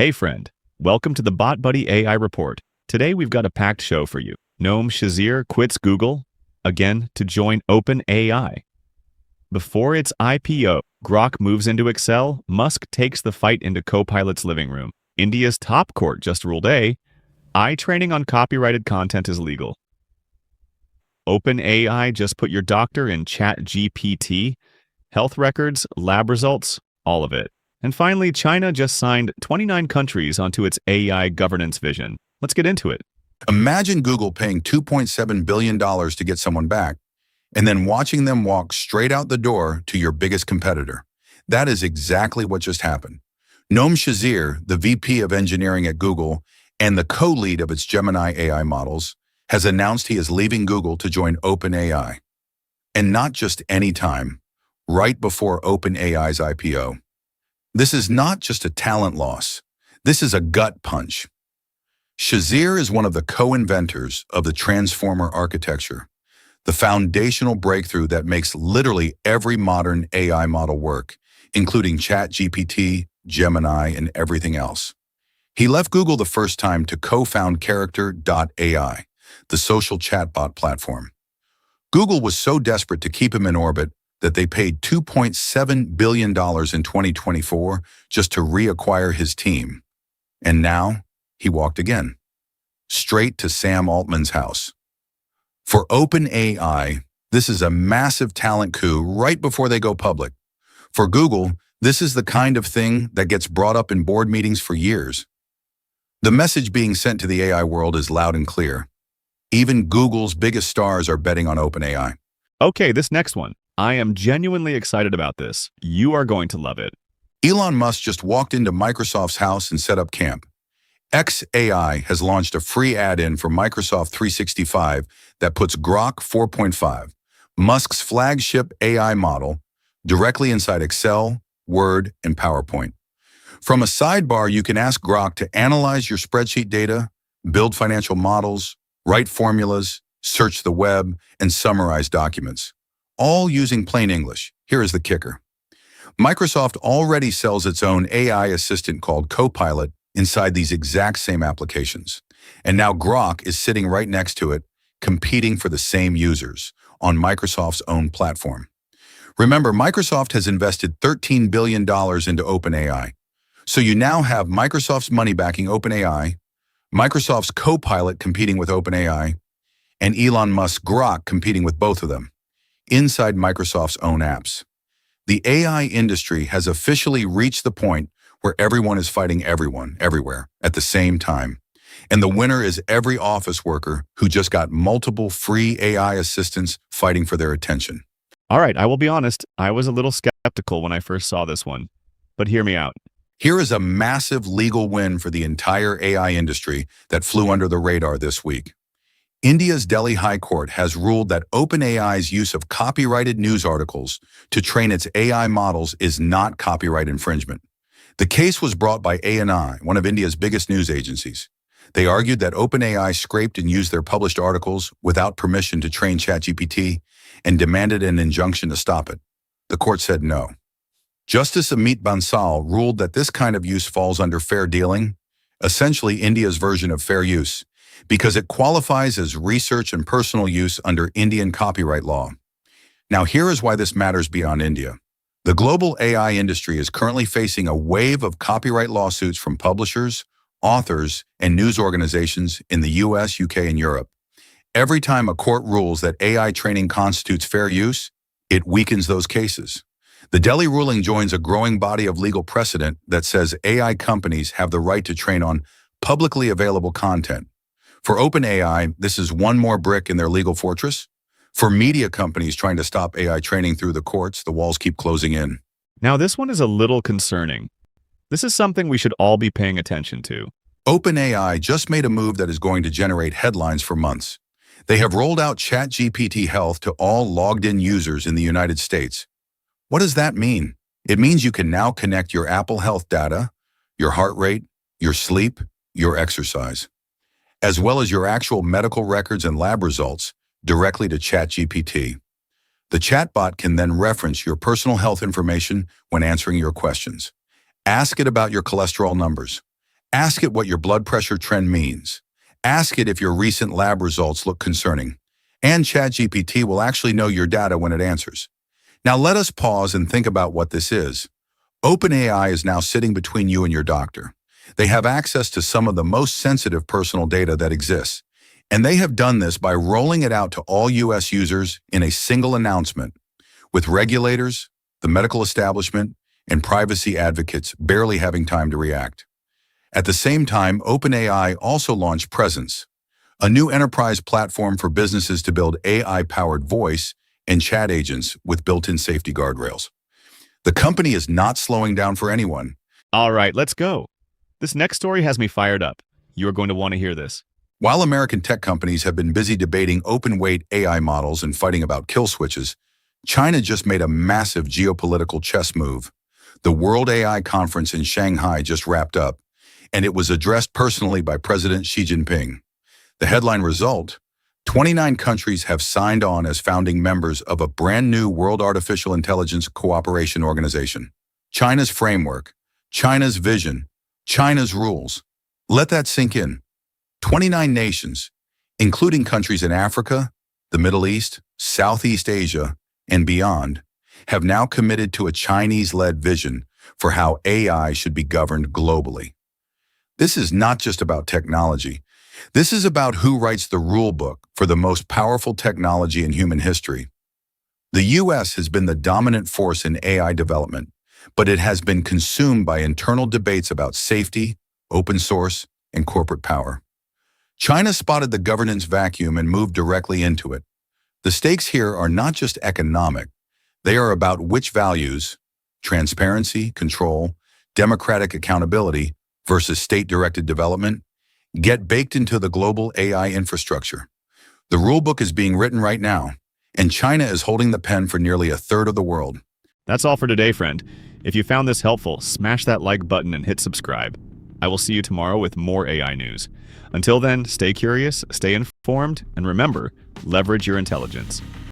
Hey friend, welcome to the BotBuhdy AI report. Today we've got a packed show for you. Noam Shazeer quits Google, again, to join OpenAI. Before its IPO, Grok moves into Excel, Musk takes the fight into Copilot's living room. India's top court just ruled AI training on copyrighted content is legal. OpenAI just put your doctor in ChatGPT, health records, lab results, all of it. And finally, China just signed 29 countries onto its AI governance vision. Let's get into it. Imagine Google paying $2.7 billion to get someone back, and then watching them walk straight out the door to your biggest competitor. That is exactly what just happened. Noam Shazeer, the VP of engineering at Google and the co-lead of its Gemini AI models, has announced he is leaving Google to join OpenAI. And not just any time, right before OpenAI's IPO. This is not just a talent loss. This is a gut punch. Shazeer is one of the co-inventors of the transformer architecture, the foundational breakthrough that makes literally every modern AI model work, including ChatGPT, Gemini, and everything else. He left Google the first time to co-found Character.ai, the social chatbot platform. Google was so desperate to keep him in orbit that they paid $2.7 billion in 2024 just to reacquire his team. And now, he walked again, straight to Sam Altman's house. For OpenAI, this is a massive talent coup right before they go public. For Google, this is the kind of thing that gets brought up in board meetings for years. The message being sent to the AI world is loud and clear. Even Google's biggest stars are betting on OpenAI. Okay, this next one. I am genuinely excited about this. You are going to love it. Elon Musk just walked into Microsoft's house and set up camp. xAI has launched a free add-in for Microsoft 365 that puts Grok 4.5, Musk's flagship AI model, directly inside Excel, Word, and PowerPoint. From a sidebar, you can ask Grok to analyze your spreadsheet data, build financial models, write formulas, search the web, and summarize documents, all using plain English. Here is the kicker. Microsoft already sells its own AI assistant called Copilot inside these exact same applications. And now Grok is sitting right next to it, competing for the same users on Microsoft's own platform. Remember, Microsoft has invested $13 billion into OpenAI. So you now have Microsoft's money backing OpenAI, Microsoft's Copilot competing with OpenAI, and Elon Musk's Grok competing with both of them inside Microsoft's own apps. The AI industry has officially reached the point where everyone is fighting everyone, everywhere, at the same time. And the winner is every office worker who just got multiple free AI assistants fighting for their attention. All right, I will be honest, I was a little skeptical when I first saw this one. But hear me out. Here is a massive legal win for the entire AI industry that flew under the radar this week. India's Delhi High Court has ruled that OpenAI's use of copyrighted news articles to train its AI models is not copyright infringement. The case was brought by ANI, one of India's biggest news agencies. They argued that OpenAI scraped and used their published articles without permission to train ChatGPT and demanded an injunction to stop it. The court said no. Justice Amit Bansal ruled that this kind of use falls under fair dealing, essentially India's version of fair use, because it qualifies as research and personal use under Indian copyright law. Now here is why this matters beyond India. The global AI industry is currently facing a wave of copyright lawsuits from publishers, authors, and news organizations in the US, UK, and Europe. Every time a court rules that AI training constitutes fair use, it weakens those cases. The Delhi ruling joins a growing body of legal precedent that says AI companies have the right to train on publicly available content. For OpenAI, this is one more brick in their legal fortress. For media companies trying to stop AI training through the courts, the walls keep closing in. Now this one is a little concerning. This is something we should all be paying attention to. OpenAI just made a move that is going to generate headlines for months. They have rolled out ChatGPT Health to all logged-in users in the United States. What does that mean? It means you can now connect your Apple Health data, your heart rate, your sleep, your exercise, as well as your actual medical records and lab results directly to ChatGPT. The chatbot can then reference your personal health information when answering your questions. Ask it about your cholesterol numbers. Ask it what your blood pressure trend means. Ask it if your recent lab results look concerning. And ChatGPT will actually know your data when it answers. Now let us pause and think about what this is. OpenAI is now sitting between you and your doctor. They have access to some of the most sensitive personal data that exists. And they have done this by rolling it out to all US users in a single announcement, with regulators, the medical establishment, and privacy advocates barely having time to react. At the same time, OpenAI also launched Presence, a new enterprise platform for businesses to build AI-powered voice and chat agents with built-in safety guardrails. The company is not slowing down for anyone. All right, let's go. This next story has me fired up. You are going to want to hear this. While American tech companies have been busy debating open-weight AI models and fighting about kill switches, China just made a massive geopolitical chess move. The World AI Conference in Shanghai just wrapped up, and it was addressed personally by President Xi Jinping. The headline result: 29 countries have signed on as founding members of a brand new World Artificial Intelligence Cooperation Organization. China's framework, China's vision, China's rules. Let that sink in. 29 nations, including countries in Africa, the Middle East, Southeast Asia, and beyond, have now committed to a Chinese-led vision for how AI should be governed globally. This is not just about technology. This is about who writes the rule book for the most powerful technology in human history. The US has been the dominant force in AI development, but it has been consumed by internal debates about safety, open source, and corporate power. China spotted the governance vacuum and moved directly into it. The stakes here are not just economic. They are about which values, transparency, control, democratic accountability versus state-directed development, get baked into the global AI infrastructure. The rulebook is being written right now, and China is holding the pen for nearly a third of the world. That's all for today, friend. If you found this helpful, smash that like button and hit subscribe. I will see you tomorrow with more AI news. Until then, stay curious, stay informed, and remember, leverage your intelligence.